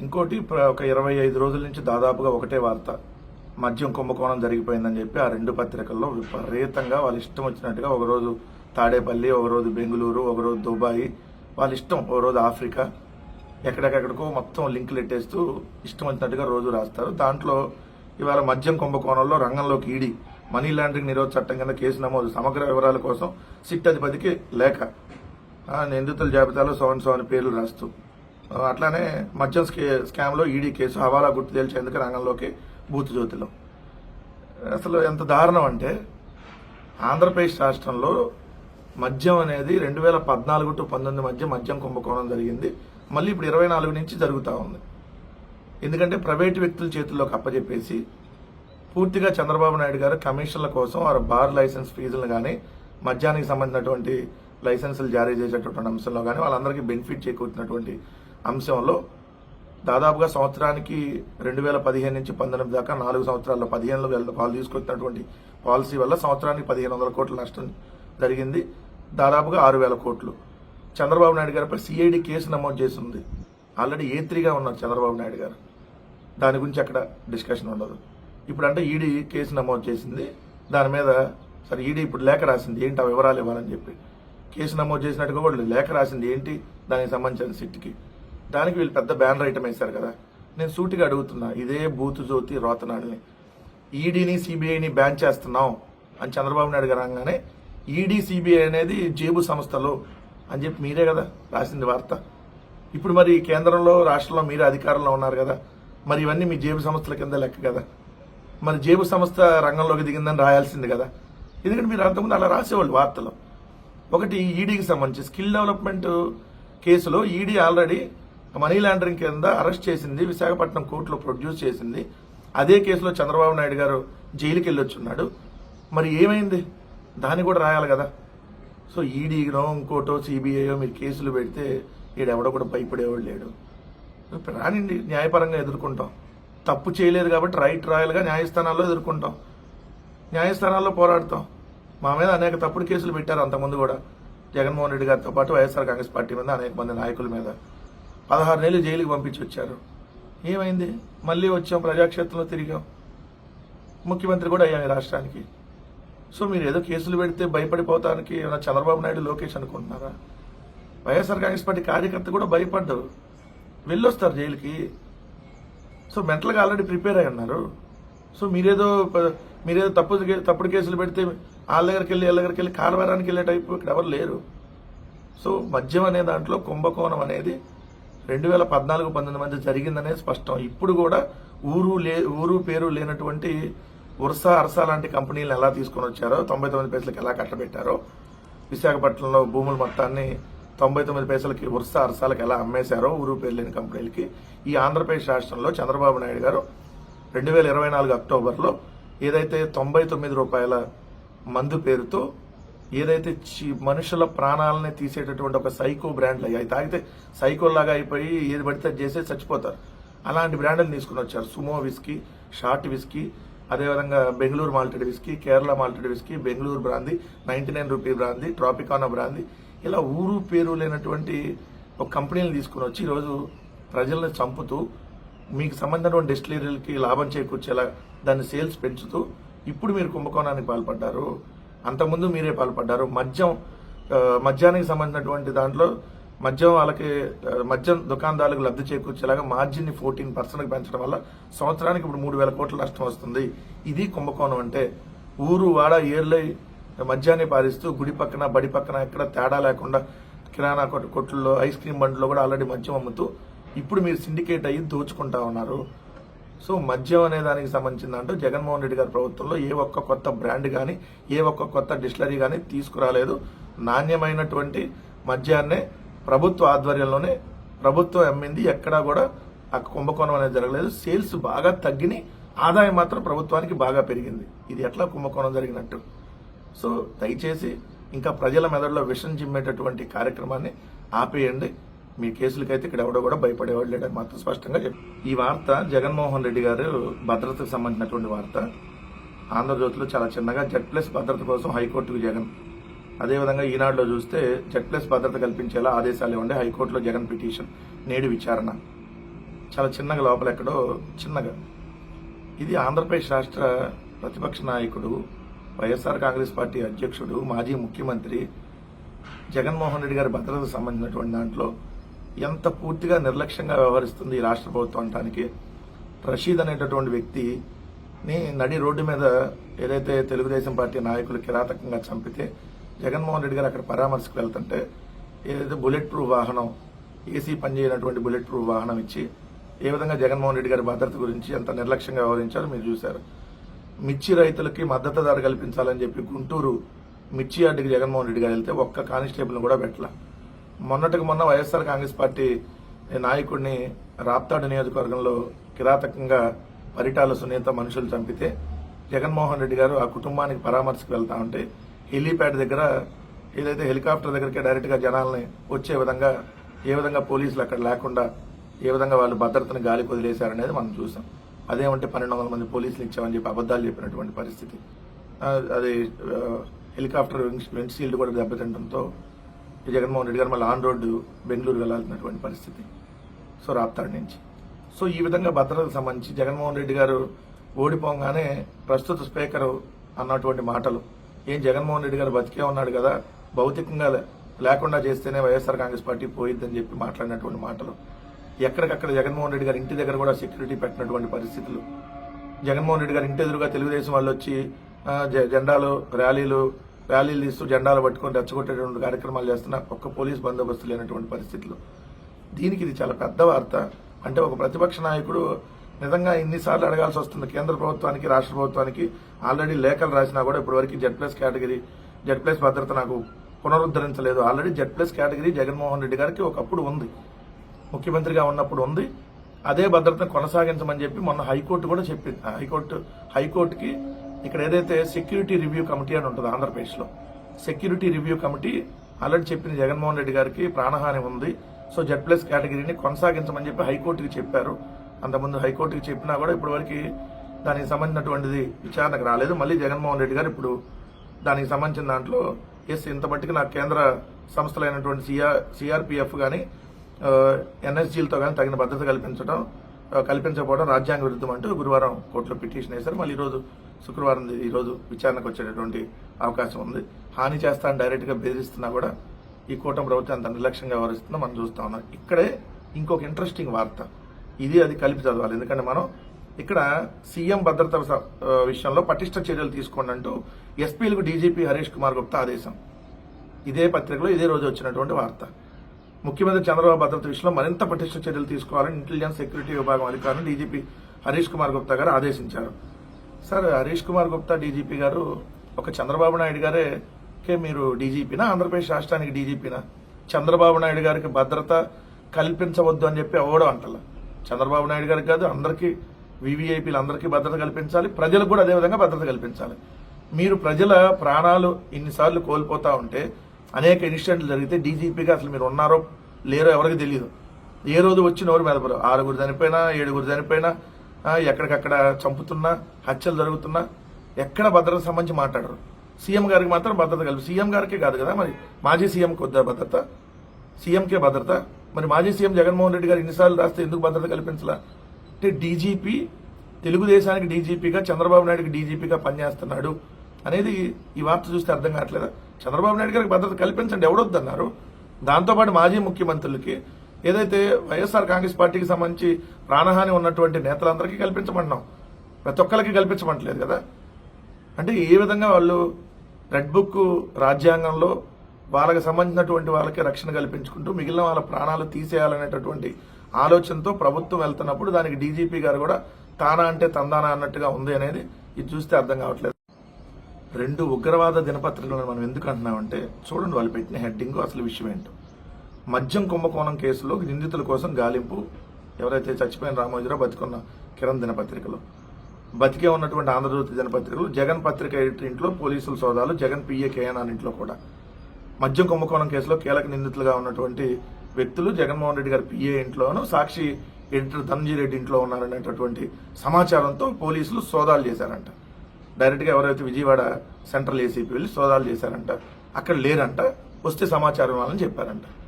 ఇంకోటి ఒక 25 రోజుల నుంచి దాదాపుగా ఒకటే వార్త, మద్యం కుంభకోణం జరిగిపోయిందని చెప్పి ఆ రెండు పత్రికల్లో విపరీతంగా వాళ్ళ ఇష్టం వచ్చినట్టుగా ఒకరోజు తాడేపల్లి, ఒకరోజు బెంగళూరు, ఒకరోజు దుబాయ్, వాళ్ళ ఇష్టం, ఒకరోజు ఆఫ్రికా, ఎక్కడికెక్కడికో మొత్తం లింకులు ఎట్టేస్తూ ఇష్టం వచ్చినట్టుగా రోజు రాస్తారు. దాంట్లో ఇవాళ మద్యం కుంభకోణంలో రంగంలోకి ఈడీ మనీ లాండరింగ్ నిరోధ చట్టం కింద కేసు నమోదు, సమగ్ర వివరాల కోసం సిట్ అధిపతికి లేఖ, నిందితుల జాబితాలో సోన్ పేర్లు రాస్తూ, అట్లానే మద్యం స్కామ్లో ఈడీ కేసు, హవాలా గుర్తు తేల్చేందుకు రంగంలోకి బూత్ జ్యోతిలో. అసలు ఎంత దారుణం అంటే ఆంధ్రప్రదేశ్ రాష్ట్రంలో మద్యం అనేది 2014 టు 19 మధ్య మద్యం కుంభకోణం జరిగింది. మళ్ళీ ఇప్పుడు 24 నుంచి జరుగుతూ ఉంది. ఎందుకంటే ప్రైవేటు వ్యక్తుల చేతుల్లోకి అప్పచెప్పేసి పూర్తిగా చంద్రబాబు నాయుడు గారు కమిషన్ల కోసం వారు బార్ లైసెన్స్ ఫీజులను కానీ, మద్యానికి సంబంధించినటువంటి లైసెన్సులు జారీ చేసేటటువంటి అంశంలో కానీ వాళ్ళందరికీ బెనిఫిట్ చేకూర్చినటువంటి అంశంలో దాదాపుగా సంవత్సరానికి 2015 నుంచి 19 దాకా 4 సంవత్సరాల్లో 15లో వాళ్ళు తీసుకొచ్చినటువంటి పాలసీ వల్ల సంవత్సరానికి 1500 కోట్ల నష్టం జరిగింది. దాదాపుగా 6000 కోట్లు చంద్రబాబు నాయుడు గారిపై సిఐడి కేసు నమోదు చేసింది. ఆల్రెడీ A3గా ఉన్నారు చంద్రబాబు నాయుడు గారు. దాని గురించి అక్కడ డిస్కషన్ ఉండదు. ఇప్పుడు అంటే ఈడీ కేసు నమోదు చేసింది. దాని మీద సరే ఈడీ ఇప్పుడు లేఖ రాసింది, ఏంటి ఆ వివరాలు ఇవ్వాలని చెప్పి. కేసు నమోదు చేసినట్టుగా కూడా లేఖ రాసింది, ఏంటి దానికి సంబంధించిన సిట్కి. దానికి వీళ్ళు పెద్ద బ్యానర్ ఐటమ్ వేశారు కదా. నేను సూటిగా అడుగుతున్నా, ఇదే బూతు జ్యోతి రోతనాడిని ఈడీని సిబిఐని బ్యాన్ చేస్తున్నాం అని చంద్రబాబు నాయుడు గారు అనగానే ఈడీ సిబిఐ అనేది జేబు సంస్థలు అని చెప్పి మీరే కదా రాసింది వార్త. ఇప్పుడు మరి కేంద్రంలో రాష్ట్రంలో మీరే అధికారంలో ఉన్నారు కదా, మరి ఇవన్నీ మీ జేబు సంస్థల కింద లెక్క కదా. మరి జేబు సంస్థ రంగంలోకి దిగిందని రాయాల్సింది కదా. ఎందుకంటే మీరు అంతకుముందు అలా రాసేవాళ్ళు వార్తలు. ఒకటి ఈడీకి సంబంధించి స్కిల్ డెవలప్మెంట్ కేసులో ఈడీ ఆల్రెడీ మనీ లాండరింగ్ కింద అరెస్ట్ చేసింది, విశాఖపట్నం కోర్టులో ప్రొడ్యూస్ చేసింది. అదే కేసులో చంద్రబాబు నాయుడు గారు జైలుకి వెళ్ళొచ్చున్నాడు. మరి ఏమైంది, దాన్ని కూడా రాయాలి కదా. సో ఈడీనో ఇంకోటో సిబిఐయో మీరు కేసులు పెడితే ఈడెవడో కూడా భయపడేవాడు లేడు. రానిండి, న్యాయపరంగా ఎదుర్కొంటాం. తప్పు చేయలేదు కాబట్టి రైట్ రాయల్గా న్యాయస్థానాల్లో ఎదుర్కొంటాం, న్యాయస్థానాల్లో పోరాడతాం. మా మీద అనేక తప్పుడు కేసులు పెట్టారు అంతకుముందు కూడా, జగన్మోహన్ రెడ్డి గారితో పాటు వైఎస్ఆర్ కాంగ్రెస్ పార్టీ మీద అనేక మంది నాయకుల మీద 16 నెలలు జైలుకి పంపించి వచ్చారు. ఏమైంది, మళ్ళీ వచ్చాం, ప్రజాక్షేత్రంలో తిరిగాం, ముఖ్యమంత్రి కూడా అయ్యాం ఈ రాష్ట్రానికి. సో మీరు ఏదో కేసులు పెడితే భయపడిపోతానికి ఏమైనా చంద్రబాబు నాయుడు లోకేష్ అనుకుంటున్నారా? వైఎస్ఆర్ కాంగ్రెస్ పార్టీ కార్యకర్త కూడా భయపడ్డారు, వెళ్ళొస్తారు జైలుకి. సో మెంటల్గా ఆల్రెడీ ప్రిపేర్ అయి ఉన్నారు. సో మీరేదో తప్పుడు కేసులు పెడితే వాళ్ళ దగ్గరికి వెళ్ళి కాలవేరానికి వెళ్ళే టైపు ఇక్కడ ఎవరు లేరు. సో మద్యం అనే దాంట్లో కుంభకోణం అనేది 2014-19 మధ్య జరిగిందనేది స్పష్టం. ఇప్పుడు కూడా ఊరు పేరు లేనటువంటి ఉర్సా అర్సా లాంటి కంపెనీలను ఎలా తీసుకొని వచ్చారో, 99 పైసలకి ఎలా కట్టబెట్టారో, విశాఖపట్నంలో భూముల మొత్తాన్ని 99 పైసలకి ఉర్సా అర్సాలకు ఎలా అమ్మేశారో ఊరు పేరు లేని కంపెనీలకి, ఈ ఆంధ్రప్రదేశ్ రాష్ట్రంలో చంద్రబాబు నాయుడు గారు 2024 అక్టోబర్లో ఏదైతే 99 రూపాయల మందు పేరుతో ఏదైతే మనుషుల ప్రాణాలని తీసేటటువంటి ఒక సైకో బ్రాండ్లు అవి తాగితే సైకోలాగా అయిపోయి ఏది పడితే చేసే చచ్చిపోతారు, అలాంటి బ్రాండ్లు తీసుకుని వచ్చారు. సుమో విస్కీ, షార్ట్ విస్కీ, అదేవిధంగా Bengaluru malted whisky, Kerala malted whisky, Bengaluru brandy, 99 rupee brandy, ట్రాపికానా brandy, ఇలా ఊరు పేరు లేనటువంటి ఒక కంపెనీలు తీసుకుని వచ్చి ఈరోజు ప్రజల్ని చంపుతూ మీకు సంబంధించినటువంటి డిస్టిలరీలకి లాభం చేకూర్చేలా దాన్ని సేల్స్ పెంచుతూ ఇప్పుడు మీరు కుంభకోణానికి పాల్పడ్డారు. అంతకుముందు మీరే పాల్పడ్డారు. మద్యానికి సంబంధించినటువంటి దాంట్లో మద్యం దుకాణదారులకు లబ్ధి చేకూర్చేలాగా మార్జిన్ని 14% పెంచడం వల్ల సంవత్సరానికి ఇప్పుడు 3000 కోట్ల నష్టం వస్తుంది. ఇది కుంభకోణం అంటే. ఊరు వాడ ఏర్లై మద్యాన్ని పారిస్తూ గుడి పక్కన బడి పక్కన ఎక్కడ తేడా లేకుండా కిరాణా కొట్టుల్లో ఐస్ క్రీమ్ బండ్లో కూడా ఆల్రెడీ మద్యం అమ్ముతూ ఇప్పుడు మీరు సిండికేట్ అయ్యి దోచుకుంటా ఉన్నారు. సో మద్యం అనే దానికి సంబంధించిన దాంట్లో జగన్మోహన్ రెడ్డి గారి ప్రభుత్వంలో ఏ ఒక్క కొత్త బ్రాండ్ కానీ ఏ ఒక్క కొత్త డిస్టిలరీ కానీ తీసుకురాలేదు. నాణ్యమైనటువంటి మద్యాన్నే ప్రభుత్వ ఆధ్వర్యంలోనే ప్రభుత్వం అమ్మింది. ఎక్కడా కూడా ఆ కుంభకోణం అనేది జరగలేదు. సేల్స్ బాగా తగ్గిని, ఆదాయం మాత్రం ప్రభుత్వానికి బాగా పెరిగింది. ఇది ఎట్లా కుంభకోణం జరిగినట్టు? సో దయచేసి ఇంకా ప్రజల మెదడులో విషం చిమ్మేటటువంటి కార్యక్రమాన్ని ఆపేయండి. మీ కేసులకైతే ఇక్కడ ఎవడో కూడా భయపడేవాడు లేడని మాత్రం స్పష్టంగా చెప్పి, ఈ వార్త జగన్మోహన్ రెడ్డి గారు భద్రతకు సంబంధించినటువంటి వార్త. ఆంధ్రజ్యోతిలో చాలా చిన్నగా Z+ భద్రత కోసం హైకోర్టుకు జగన్, అదేవిధంగా ఈనాడులో చూస్తే Z+ భద్రత కల్పించేలా ఆదేశాలు ఇవ్వండి, హైకోర్టులో జగన్ పిటిషన్ నేడు విచారణ. చాలా చిన్నగా లోపల ఎక్కడో చిన్నగా. ఇది ఆంధ్రప్రదేశ్ రాష్ట్ర ప్రతిపక్ష నాయకుడు, వైఎస్ఆర్ కాంగ్రెస్ పార్టీ అధ్యక్షుడు, మాజీ ముఖ్యమంత్రి జగన్మోహన్ రెడ్డి గారి భద్రతకు సంబంధించినటువంటి దాంట్లో ఎంత పూర్తిగా నిర్లక్ష్యంగా వ్యవహరిస్తుంది ఈ రాష్ట్ర ప్రభుత్వం అంటానికి. రషీద్ అనేటటువంటి వ్యక్తిని నడి రోడ్డు మీద ఏదైతే తెలుగుదేశం పార్టీ నాయకులు కిరాతకంగా చంపితే జగన్మోహన్ రెడ్డి గారు అక్కడ పరామర్శకు వెళ్తుంటే ఏదైతే బుల్లెట్ ప్రూఫ్ వాహనం, ఏసీ పనిచేయనటువంటి బుల్లెట్ ప్రూఫ్ వాహనం ఇచ్చి ఏ విధంగా జగన్మోహన్ రెడ్డి గారి భద్రత గురించి ఎంత నిర్లక్ష్యంగా వ్యవహరించారో మీరు చూశారు. మిర్చి రైతులకి మద్దతు ధర కల్పించాలని చెప్పి గుంటూరు మిర్చి యార్డుకి జగన్మోహన్ రెడ్డి గారు వెళ్తే ఒక్క కానిస్టేబుల్ని కూడా పెట్టల. మొన్నటికి మొన్న వైఎస్ఆర్ కాంగ్రెస్ పార్టీ నాయకుడిని రాప్తాడు నియోజకవర్గంలో కిరాతకంగా పరిటాల సునీత మనుషులు చంపితే జగన్మోహన్ రెడ్డి గారు ఆ కుటుంబానికి పరామర్శకు వెళ్తా ఉంటే హెలీప్యాడ్ దగ్గర ఏదైతే హెలికాప్టర్ దగ్గరికి డైరెక్ట్ గా జనాల్ని వచ్చే విధంగా ఏ విధంగా పోలీసులు అక్కడ లేకుండా ఏ విధంగా వాళ్ళు భద్రతను గాలి వదిలేశారనేది మనం చూసాం. అదేమంటే 1200 మంది పోలీసులు ఇచ్చామని చెప్పి అబద్దాలు చెప్పినటువంటి పరిస్థితి. అది హెలికాప్టర్ విండ్షీల్డ్ కూడా దెబ్బతింటంతో జగన్మోహన్ రెడ్డి గారు మళ్ళీ ఆన్ రోడ్డు బెంగళూరు వెళ్లాల్సినటువంటి పరిస్థితి. సో రాప్తాడు నుంచి. సో ఈ విధంగా భద్రతకు సంబంధించి జగన్మోహన్ రెడ్డి గారు ఓడిపోగానే ప్రస్తుత స్పీకర్ అన్నటువంటి మాటలు, ఏం జగన్మోహన్ రెడ్డి గారు బతికే ఉన్నాడు కదా, భౌతికంగా లేకుండా చేస్తేనే వైఎస్ఆర్ కాంగ్రెస్ పార్టీ పోయిద్దని చెప్పి మాట్లాడినటువంటి మాటలు, ఎక్కడికక్కడ జగన్మోహన్ రెడ్డి గారి ఇంటి దగ్గర కూడా సెక్యూరిటీ పెట్టినటువంటి పరిస్థితులు, జగన్మోహన్ రెడ్డి గారి ఇంటి ఎదురుగా తెలుగుదేశం వాళ్ళు వచ్చి జెండాలు ర్యాలీలు తీస్తూ జెండాలు పట్టుకొని రెచ్చగొట్టేటువంటి కార్యక్రమాలు చేస్తున్న ఒక్క పోలీస్ బందోబస్తు లేనటువంటి పరిస్థితులు. దీనికి ఇది చాలా పెద్ద వార్త. అంటే ఒక ప్రతిపక్ష నాయకుడు నిజంగా ఇన్నిసార్లు అడగాల్సి వస్తుంది కేంద్ర ప్రభుత్వానికి, రాష్ట్ర ప్రభుత్వానికి. ఆల్రెడీ లేఖలు రాసినా కూడా ఇప్పటివరకు Z+ కేటగిరీ, Z+ భద్రత నాకు పునరుద్ధరించలేదు. Already Z+ category Jaganmohan Reddy గారికి ఒకప్పుడు ఉంది, ముఖ్యమంత్రిగా ఉన్నప్పుడు ఉంది. అదే భద్రతను కొనసాగించమని చెప్పి మొన్న హైకోర్టు కూడా చెప్పింది. హైకోర్టుకి ఇక్కడ ఏదైతే సెక్యూరిటీ రివ్యూ కమిటీ అని ఉంటుంది ఆంధ్రప్రదేశ్లో, సెక్యూరిటీ రివ్యూ కమిటీ ఆల్రెడీ చెప్పింది జగన్మోహన్ రెడ్డి గారికి ప్రాణహాని ఉంది, సో Z+ కేటగిరీని కొనసాగించమని చెప్పి హైకోర్టుకి చెప్పారు. అంతకుముందు హైకోర్టుకి చెప్పినా కూడా ఇప్పటివరకు దానికి సంబంధించినటువంటిది విచారణకు రాలేదు. మళ్ళీ జగన్మోహన్ రెడ్డి గారు ఇప్పుడు దానికి సంబంధించిన దాంట్లో ఇంత మట్టికి నాకు కేంద్ర సంస్థలైనటువంటి సిఆర్పిఎఫ్ కానీ ఎన్ఎస్జీలతో కానీ తగిన భద్రత కల్పించకపోవడం రాజ్యాంగ విరుద్ధం అంటూ గురువారం కోర్టులో పిటిషన్ వేశారు. మళ్ళీ శుక్రవారం ఈరోజు విచారణకు వచ్చేటటువంటి అవకాశం ఉంది. హాని చేస్తానని డైరెక్ట్ గా బెదిరిస్తున్నా కూడా ఈ కూటమి ప్రభుత్వం అంత నిర్లక్ష్యంగా వ్యవహరిస్తుందో మనం చూస్తా ఉన్నాం. ఇక్కడే ఇంకొక ఇంట్రెస్టింగ్ వార్త, ఇది అది కలిపి చదవాలి. ఎందుకంటే మనం ఇక్కడ సీఎం భద్రత విషయంలో పటిష్ట చర్యలు తీసుకోండి అంటూ ఎస్పీలకు డీజీపీ హరీష్ కుమార్ గుప్తా ఆదేశం. ఇదే పత్రికలో ఇదే రోజు వచ్చినటువంటి వార్త. ముఖ్యమంత్రి చంద్రబాబు భద్రత విషయంలో మరింత పటిష్ట చర్యలు తీసుకోవాలని ఇంటెలిజెన్స్ సెక్యూరిటీ విభాగం అధికారులు డీజీపీ హరీష్ కుమార్ గుప్తా గారు ఆదేశించారు. సార్, హరీష్ కుమార్ గుప్తా డీజీపీ గారు ఒక చంద్రబాబు నాయుడు గారే మీరు డీజీపీనా, ఆంధ్రప్రదేశ్ రాష్ట్రానికి డీజీపీనా? చంద్రబాబు నాయుడు గారికి భద్రత కల్పించవద్దు అని చెప్పి అవ్వడం అంటలా. చంద్రబాబు నాయుడు గారికి కాదు, అందరికీ వీవీఐపీలు అందరికీ భద్రత కల్పించాలి, ప్రజలకు కూడా అదేవిధంగా భద్రత కల్పించాలి. మీరు ప్రజల ప్రాణాలు ఇన్నిసార్లు కోల్పోతా ఉంటే, అనేక ఇన్సిడెంట్లు జరిగితే డీజీపీగా అసలు మీరు ఉన్నారో లేరో ఎవరికి తెలియదు. ఏ రోజు వచ్చి నోరు మెదపరు. 6 చనిపోయినా 7 చనిపోయినా, ఎక్కడికక్కడ చంపుతున్నా, హత్యలు జరుగుతున్నా ఎక్కడ భద్రత సంబంధించి మాట్లాడరు. సీఎం గారికి మాత్రం భద్రత కలిపి, సీఎం గారికే కాదు కదా, మరి మాజీ సీఎంకి వద్దా భద్రత? సీఎంకే భద్రత. మరి మాజీ సీఎం జగన్మోహన్ రెడ్డి గారు ఇన్నిసార్లు రాస్తే ఎందుకు భద్రత కల్పించాలా? అంటే డీజీపీ తెలుగుదేశానికి డీజీపీగా, చంద్రబాబు నాయుడుకి డీజీపీగా పనిచేస్తున్నాడు అనేది ఈ వార్త చూస్తే అర్థం కావట్లేదా? చంద్రబాబు నాయుడు గారికి భద్రత కల్పించండి, ఎవడొద్దన్నారు? దాంతోపాటు మాజీ ముఖ్యమంత్రులకి, ఏదైతే వైఎస్ఆర్ కాంగ్రెస్ పార్టీకి సంబంధించి ప్రాణహాని ఉన్నటువంటి నేతలందరికీ కల్పించమంటున్నాం, ప్రతి ఒక్కరికి కల్పించమంటలేదు కదా. అంటే ఏ విధంగా వాళ్ళు రెడ్ బుక్ రాజ్యాంగంలో వాళ్ళకి సంబంధించినటువంటి వాళ్ళకి రక్షణ కల్పించుకుంటూ మిగిలిన వాళ్ళ ప్రాణాలు తీసేయాలనేటటువంటి ఆలోచనతో ప్రభుత్వం వెళ్తున్నప్పుడు దానికి డీజీపీ గారు కూడా తానా అంటే తందానా అన్నట్టుగా ఉంది అనేది ఇది చూస్తే అర్థం కావట్లేదు. 2 ఉగ్రవాద దినపత్రికలను మనం ఎందుకు అంటున్నామంటే, చూడండి వాళ్ళు పెట్టిన హెడ్డింగ్, అసలు విషయం ఏంటో. మద్యం కుంభకోణం కేసులో నిందితుల కోసం గాలింపు, ఎవరైతే చచ్చిపోయిన రామోజీరావు, బతికున్న కిరణ్ దినపత్రికలో, బతికే ఉన్నటువంటి ఆంధ్రజ్యోతి దినపత్రికలు, జగన్ పత్రిక ఎడిటర్ ఇంట్లో పోలీసుల సోదాలు, జగన్ పిఏ కేఎన్ఆర్ ఇంట్లో కూడా మద్యం కుంభకోణం కేసులో కీలక నిందితులుగా ఉన్నటువంటి వ్యక్తులు జగన్మోహన్ రెడ్డి గారి పిఏ ఇంట్లోనూ, సాక్షి ఎడిటర్ ధనంజయ రెడ్డి ఇంట్లో ఉన్నారనేటటువంటి సమాచారంతో పోలీసులు సోదాలు చేశారంట. డైరెక్ట్ గా ఎవరైతే విజయవాడ సెంట్రల్ ఏసీపీ వెళ్లి సోదాలు చేశారంట, అక్కడ లేరంట, వస్తే సమాచారం ఇవ్వాలని చెప్పారంట.